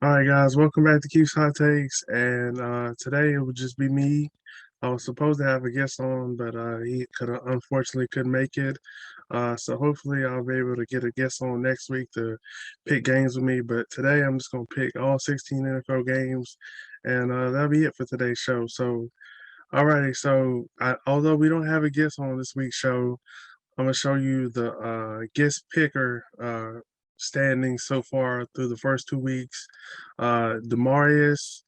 All right, guys, welcome back to Keith's Hot Takes. And today it would just be me. I was supposed to have a guest on, but he could unfortunately couldn't make it. So hopefully I'll be able to get a guest on next week to pick games with me. But today I'm just gonna pick all 16 NFL games, and that'll be it for today's show. So, alrighty, although we don't have a guest on this week's show, I'm gonna show you the guest picker standings so far through the first 2 weeks. Demarius,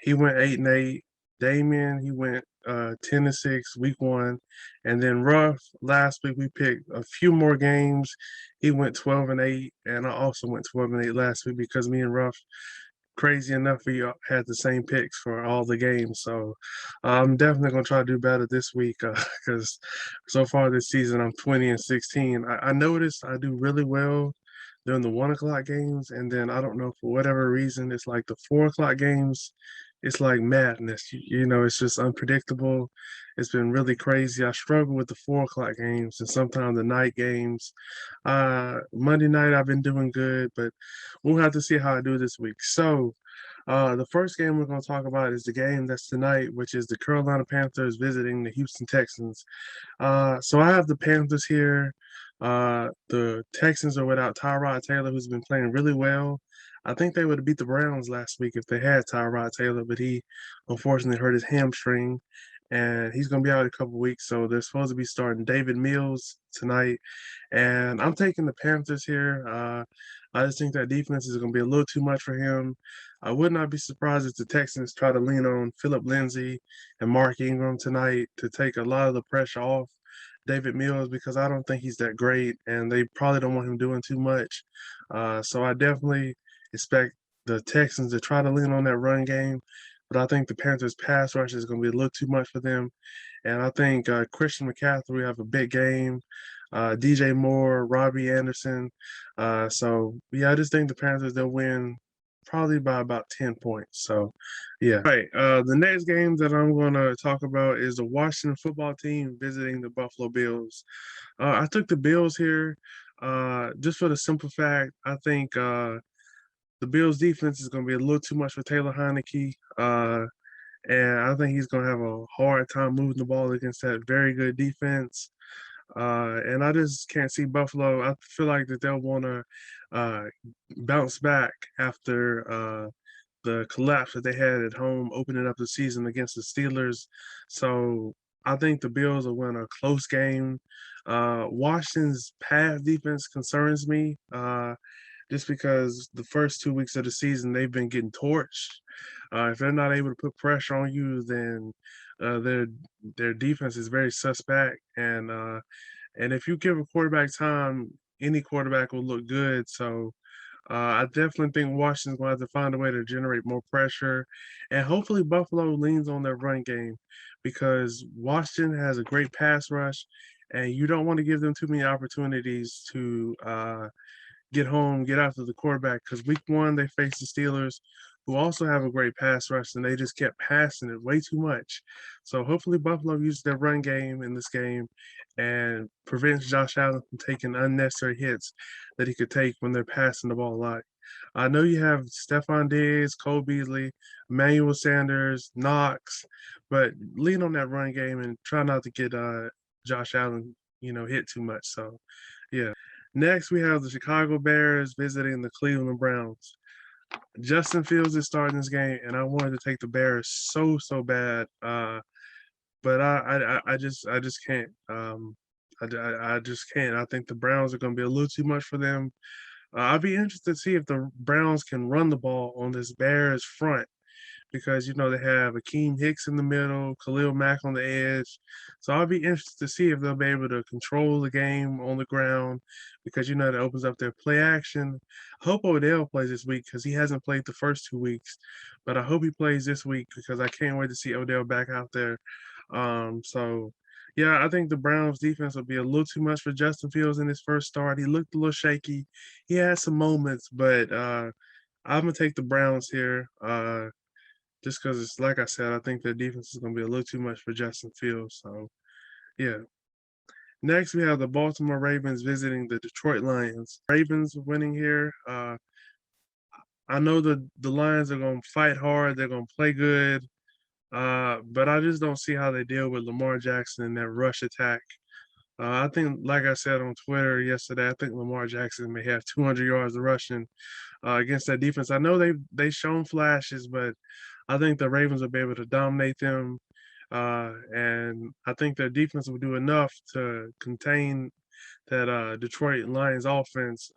he went 8-8. Damien, he went 10-6 week one, and then Ruff. Last week we picked a few more games. He went 12-8, and I also went 12-8 last week because me and Ruff, crazy enough, we had the same picks for all the games. So I'm definitely gonna try to do better this week because so far this season I'm 20-16. I noticed I do really well during the 1 o'clock games, and then I don't know for whatever reason it's like the 4 o'clock games. It's like madness. It's just unpredictable. It's been really crazy. I struggle with the 4 o'clock games and sometimes the night games. Monday night I've been doing good, but we'll have to see how I do this week. So, the first game we're going to talk about is the game that's tonight, which is the Carolina Panthers visiting the Houston Texans. So I have the Panthers here. The Texans are without Tyrod Taylor, who's been playing really well. I think they would have beat the Browns last week if they had Tyrod Taylor, but he unfortunately hurt his hamstring, and he's going to be out a couple weeks. So they're supposed to be starting David Mills tonight, and I'm taking the Panthers here. I just think that defense is going to be a little too much for him. I would not be surprised if the Texans try to lean on Philip Lindsay and Mark Ingram tonight to take a lot of the pressure off David Mills because I don't think he's that great, and they probably don't want him doing too much. So I definitely expect the Texans to try to lean on that run game, but I think the Panthers' pass rush is going to be a little too much for them. And I think Christian McCaffrey have a big game. DJ Moore, Robbie Anderson. Yeah, I just think the Panthers they'll win probably by about 10 points. So yeah. All right. The next game that I'm gonna talk about is the Washington football team visiting the Buffalo Bills. I took the Bills here just for the simple fact I think the Bills defense is gonna be a little too much for Taylor Heineke. And I think he's going to have a hard time moving the ball against that very good defense. And I just can't see Buffalo. I feel like that they'll want to uh, bounce back after the collapse that they had at home, opening up the season against the Steelers. So I think the Bills will win a close game. Washington's pass defense concerns me just because the first 2 weeks of the season they've been getting torched. If they're not able to put pressure on you, then their defense is very suspect. And if you give a quarterback time, any quarterback will look good. So I definitely think Washington's going to have to find a way to generate more pressure, and hopefully Buffalo leans on their run game because Washington has a great pass rush, and you don't want to give them too many opportunities to get home, get after the quarterback. Because week one, they faced the Steelers, who also have a great pass rush, and they just kept passing it way too much. So hopefully, Buffalo uses their run game in this game and prevents Josh Allen from taking unnecessary hits that he could take when they're passing the ball a lot. I know you have Stephon Diggs, Cole Beasley, Emmanuel Sanders, Knox, but lean on that run game and try not to get Josh Allen, hit too much. So, yeah. Next, we have the Chicago Bears visiting the Cleveland Browns. Justin Fields is starting this game, and I wanted to take the Bears so bad, but I just can't. I just can't. I think the Browns are going to be a little too much for them. I'd be interested to see if the Browns can run the ball on this Bears front because they have Akeem Hicks in the middle, Khalil Mack on the edge. So I'll be interested to see if they'll be able to control the game on the ground because that opens up their play action. I hope Odell plays this week because he hasn't played the first 2 weeks, but I hope he plays this week because I can't wait to see Odell back out there. So yeah, I think the Browns defense will be a little too much for Justin Fields in his first start. He looked a little shaky. He had some moments, but I'm gonna take the Browns here. Just because it's like I said, I think their defense is going to be a little too much for Justin Fields. So, yeah. Next, we have the Baltimore Ravens visiting the Detroit Lions. Ravens winning here. I know the Lions are gonna fight hard. They're gonna play good. But I just don't see how they deal with Lamar Jackson and that rush attack. I think, like I said on Twitter yesterday, I think Lamar Jackson may have 200 yards of rushing against that defense. I know they've shown flashes, but I think the Ravens will be able to dominate them, and I think their defense will do enough to contain that Detroit Lions offense.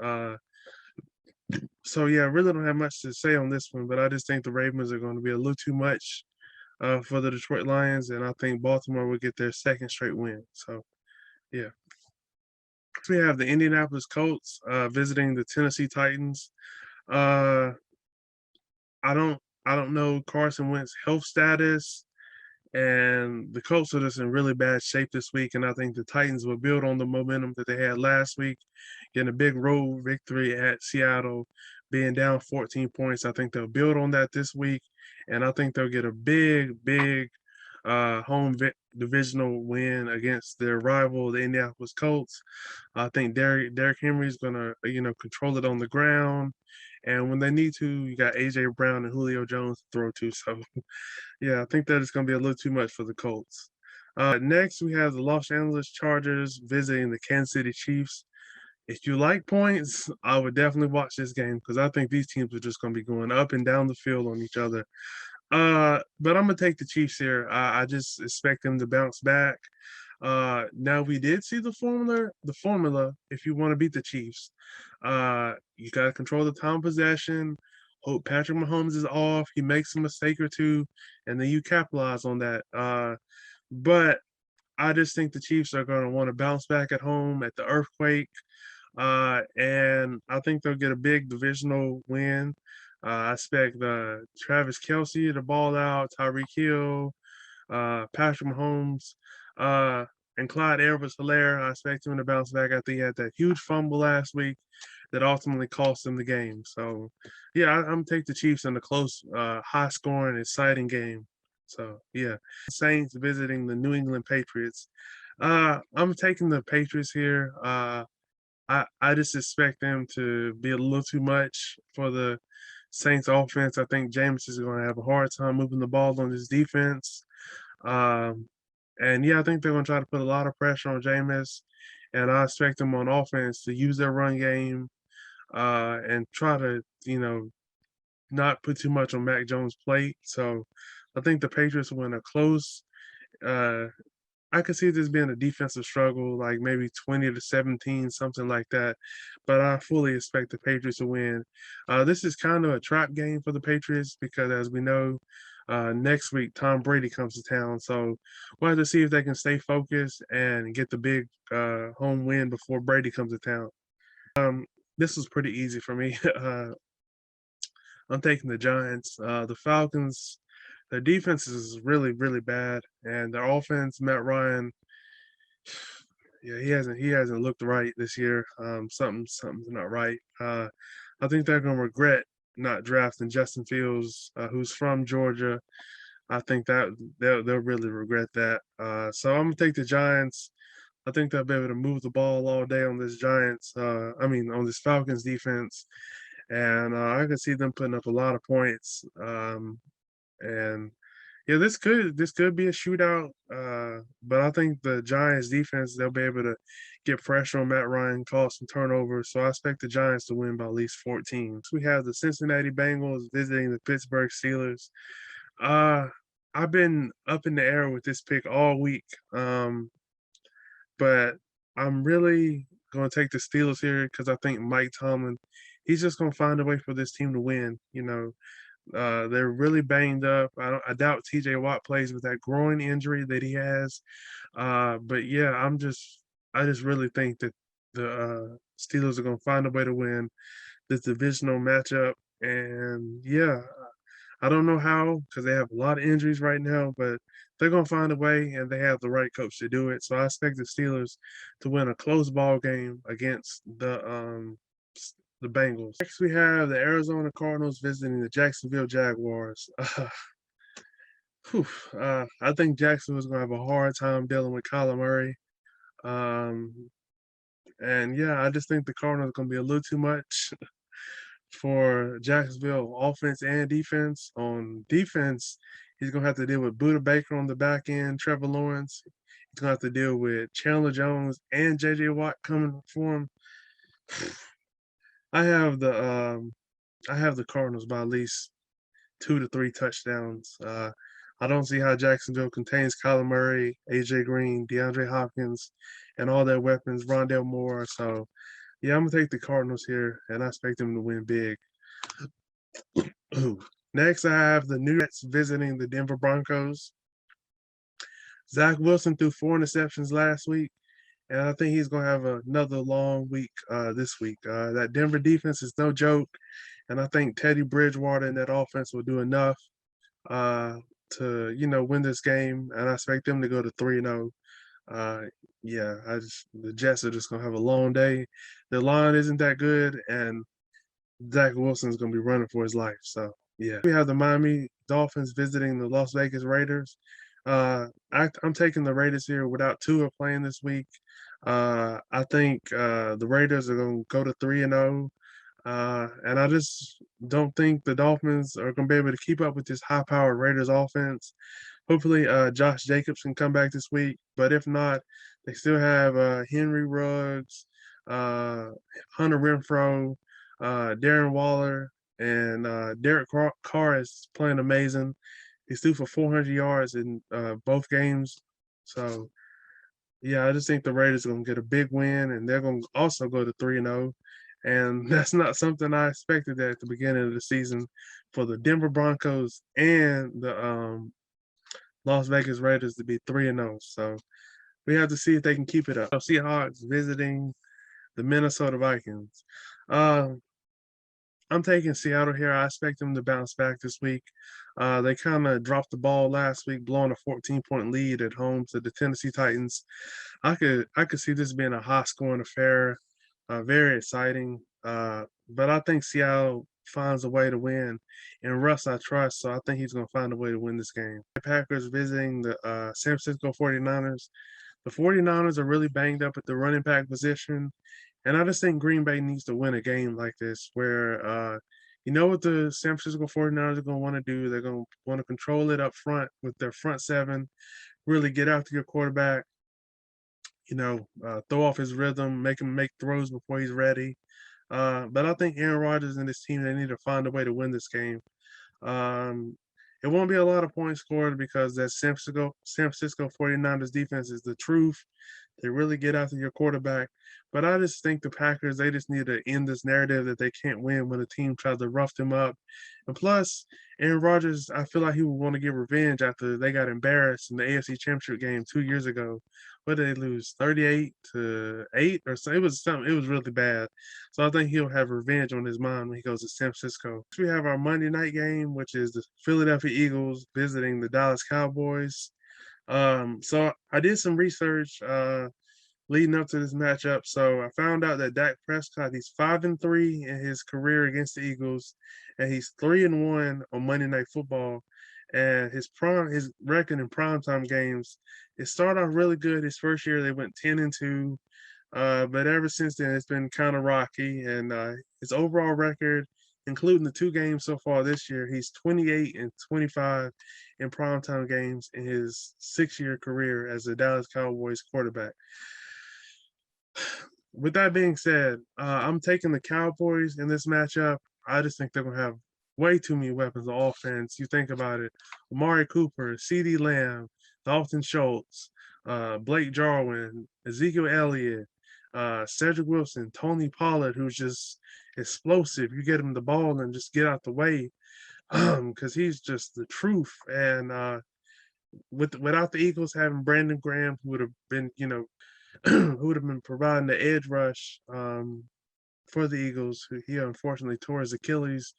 So yeah, I really don't have much to say on this one, but I just think the Ravens are going to be a little too much for the Detroit Lions, and I think Baltimore will get their second straight win. So yeah. We have the Indianapolis Colts visiting the Tennessee Titans. Uh, I don't I don't know Carson Wentz's health status, and the Colts are just in really bad shape this week. And I think the Titans will build on the momentum that they had last week, getting a big road victory at Seattle, being down 14 points. I think they'll build on that this week, and I think they'll get a big divisional win against their rival, the Indianapolis Colts. I think Derrick Henry's gonna control it on the ground, and when they need to, you got AJ Brown and Julio Jones to throw to. So yeah, I think that is gonna be a little too much for the Colts. Next, we have the Los Angeles Chargers visiting the Kansas City Chiefs. If you like points, I would definitely watch this game because I think these teams are just going to be going up and down the field on each other. But I'm gonna take the Chiefs here. I just expect them to bounce back. Now we did see the formula. The formula, if you want to beat the Chiefs, you got to control the time of possession. Hope Patrick Mahomes is off. He makes a mistake or two, and then you capitalize on that. But I just think the Chiefs are going to want to bounce back at home at the earthquake. And I think they'll get a big divisional win. I expect Travis Kelce to ball out, Tyreek Hill, Patrick Mahomes, uh, and Clyde Edwards-Helaire. I expect him to bounce back. I think he had that huge fumble last week that ultimately cost them the game. So, yeah, I'm take the Chiefs in a close, high-scoring, exciting game. So, yeah, Saints visiting the New England Patriots. I'm taking the Patriots here. I just expect them to be a little too much for the Saints offense. I think James is going to have a hard time moving the ball on his defense. And yeah, I think they're going to try to put a lot of pressure on Jameis. And I expect them on offense to use their run game and try to, not put too much on Mac Jones' plate. So I think the Patriots will win a close. Uh, I could see this being a defensive struggle, like maybe 20-17, something like that. But I fully expect the Patriots to win. This is kind of a trap game for the Patriots because, as we know, next week Tom Brady comes to town. So we'll have to see if they can stay focused and get the big home win before Brady comes to town. This was pretty easy for me. I'm taking the Giants. The Falcons, their defense is really, really bad, and their offense, Matt Ryan, yeah, he hasn't looked right this year. Something's not right. I think they're gonna regret not drafting Justin Fields, who's from Georgia. I think that they'll really regret that. So I'm gonna take the Giants. I think they'll be able to move the ball all day on this Giants. On this Falcons defense, and I could see them putting up a lot of points. And yeah, this could be a shootout. But I think the Giants defense, they'll be able to get pressure on Matt Ryan, cause some turnovers. So I expect the Giants to win by at least 14. So we have the Cincinnati Bengals visiting the Pittsburgh Steelers. Uh I've been up in the air with this pick all week. But I'm really gonna take the Steelers here because I think Mike Tomlin, he's just gonna find a way for this team to win. They're really banged up. I doubt TJ Watt plays with that groin injury that he has. But yeah, I just really think that the Steelers are gonna find a way to win this divisional matchup. And yeah, I don't know how because they have a lot of injuries right now, but they're gonna find a way, and they have the right coach to do it. So I expect the Steelers to win a close ball game against the Bengals. Next, we have the Arizona Cardinals visiting the Jacksonville Jaguars. I think Jacksonville's gonna have a hard time dealing with Kyler Murray. And yeah, I just think the Cardinals are gonna be a little too much for Jacksonville offense and defense. On defense, he's gonna have to deal with Buda Baker on the back end, Trevor Lawrence. He's gonna have to deal with Chandler Jones and JJ Watt coming for him. I have the Cardinals by at least 2 to 3 touchdowns. I don't see how Jacksonville contains Kyler Murray, AJ Green, DeAndre Hopkins, and all their weapons, Rondell Moore. So yeah, I'm gonna take the Cardinals here, and I expect them to win big. Next, I have the New Jets visiting the Denver Broncos. Zach Wilson threw 4 interceptions last week, and I think he's going to have another long week this week. That Denver defense is no joke, and I think Teddy Bridgewater and that offense will do enough to win this game, and I expect them to go to 3-0. Yeah, the Jets are just going to have a long day. The line isn't that good, and Zach Wilson's going to be running for his life. So yeah, we have the Miami Dolphins visiting the Las Vegas Raiders. I'm taking the Raiders here without Tua playing this week. I think the Raiders are going to go to 3-0. And I just don't think the Dolphins are going to be able to keep up with this high-powered Raiders offense. Hopefully, Josh Jacobs can come back this week. But if not, they still have Henry Ruggs, Hunter Renfro, Darren Waller, and Derek Carr is playing amazing. He's threw for 400 yards in both games. So, yeah, I just think the Raiders are going to get a big win, and they're going to also go to 3-0. And that's not something I expected at the beginning of the season for the Denver Broncos and the Las Vegas Raiders to be 3-0. So we have to see if they can keep it up. Seahawks visiting the Minnesota Vikings. I'm taking Seattle here. I expect them to bounce back this week. They kind of dropped the ball last week, blowing a 14-point lead at home to the Tennessee Titans. I could see this being a high-scoring affair, very exciting. But I think Seattle finds a way to win, and Russ I trust, so I think he's going to find a way to win this game. The Packers visiting the San Francisco 49ers. The 49ers are really banged up at the running back position. And I just think Green Bay needs to win a game like this where you know what the San Francisco 49ers are going to want to do. They're going to want to control it up front with their front seven, really get after your quarterback, throw off his rhythm, make him make throws before he's ready. But I think Aaron Rodgers and his team, they need to find a way to win this game. It won't be a lot of points scored because that San Francisco 49ers defense is the truth. They really get after your quarterback. But I just think the Packers, they just need to end this narrative that they can't win when a team tries to rough them up. And plus, Aaron Rodgers, I feel like he would want to get revenge after they got embarrassed in the AFC Championship game 2 years ago. What did they lose? 38-8 or something. It was something. It was really bad. So I think he'll have revenge on his mind when he goes to San Francisco. We have our Monday night game, which is the Philadelphia Eagles visiting the Dallas Cowboys. So I did some research leading up to this matchup. So I found out that Dak Prescott, he's 5-3 in his career against the Eagles, and he's 3-1 on Monday Night Football. And his record in primetime games, it started off really good. His first year they went 10-2. But ever since then it's been kind of rocky. And his overall record, including the 2 games so far this year, he's 28-25 in primetime games in his 6-year career as a Dallas Cowboys quarterback. With that being said, I'm taking the Cowboys in this matchup. I just think they're going to have way too many weapons of offense. You think about it, Amari Cooper, CeeDee Lamb, Dalton Schultz, Blake Jarwin, Ezekiel Elliott, Cedric Wilson, Tony Pollard, who's just explosive. You get him the ball and just get out the way because he's just the truth. And without the Eagles having Brandon Graham, who would have been, who would have been providing the edge rush for the Eagles, who he unfortunately tore his Achilles.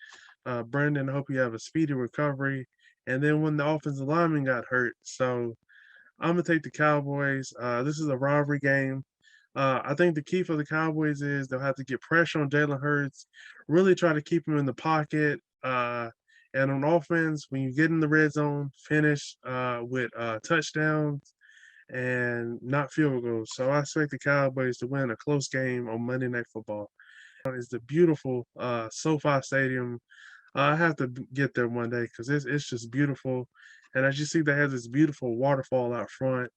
Brandon, I hope you have a speedy recovery. And then when the offensive lineman got hurt, so I'm gonna take the Cowboys. This is a rivalry game. I think the key for the Cowboys is they'll have to get pressure on Jalen Hurts, really try to keep him in the pocket. And on offense, when you get in the red zone, finish with touchdowns and not field goals. So I expect the Cowboys to win a close game on Monday Night Football. is the beautiful SoFi Stadium. I have to get there one day because it's just beautiful. And as you see, they have this beautiful waterfall out front,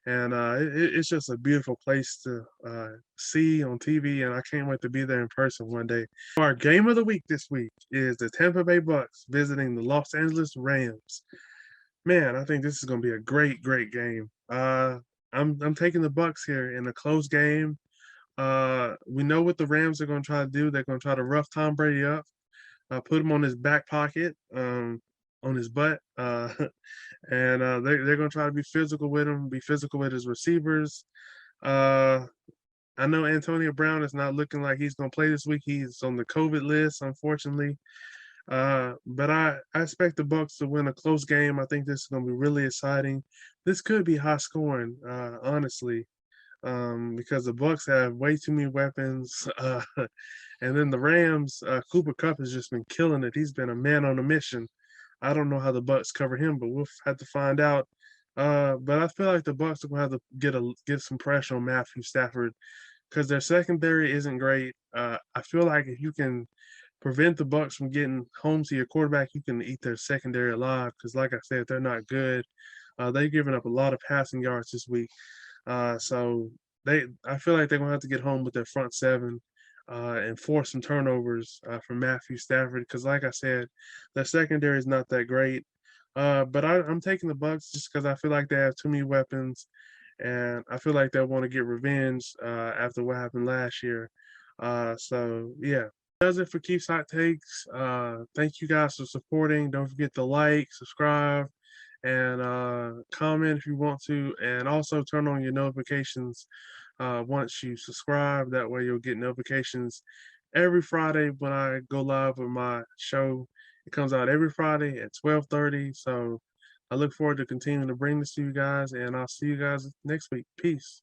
and it's just a beautiful place to see on TV. And I can't wait to be there in person one day. Our game of the week this week is the Tampa Bay Bucks visiting the Los Angeles Rams. Man, I think this is going to be a great, great game. I'm taking the Bucks here in a close game. We know what the Rams are going to try to do. They're going to try to rough Tom Brady up, put him on his back pocket, on his butt, and they're going to try to be physical with him, be physical with his receivers. Uh, I know Antonio Brown is not looking like he's going to play this week. He's on the COVID list, unfortunately. But I expect the Bucks to win a close game. I think this is going to be really exciting. This could be high scoring, honestly, because the Bucks have way too many weapons. And then the Rams, Cooper Kupp has just been killing it. He's been a man on a mission. I don't know how the Bucks cover him, but we'll have to find out. But I feel like the Bucks are going to have to get some pressure on Matthew Stafford because their secondary isn't great. I feel like if you can prevent the Bucks from getting home to your quarterback, you can eat their secondary alive. Because, like I said, they're not good. They've given up a lot of passing yards this week. So I feel like they're gonna have to get home with their front seven and force some turnovers for Matthew Stafford. Because, like I said, their secondary is not that great. But I'm taking the Bucks just because I feel like they have too many weapons, and I feel like they want to get revenge after what happened last year. So yeah, does it for Keith's Hot Takes. Thank you guys for supporting. Don't forget to like, subscribe, and comment if you want to, and also turn on your notifications once you subscribe. That way, you'll get notifications every Friday when I go live with my show. It comes out every Friday at 12:30. So I look forward to continuing to bring this to you guys, and I'll see you guys next week. Peace.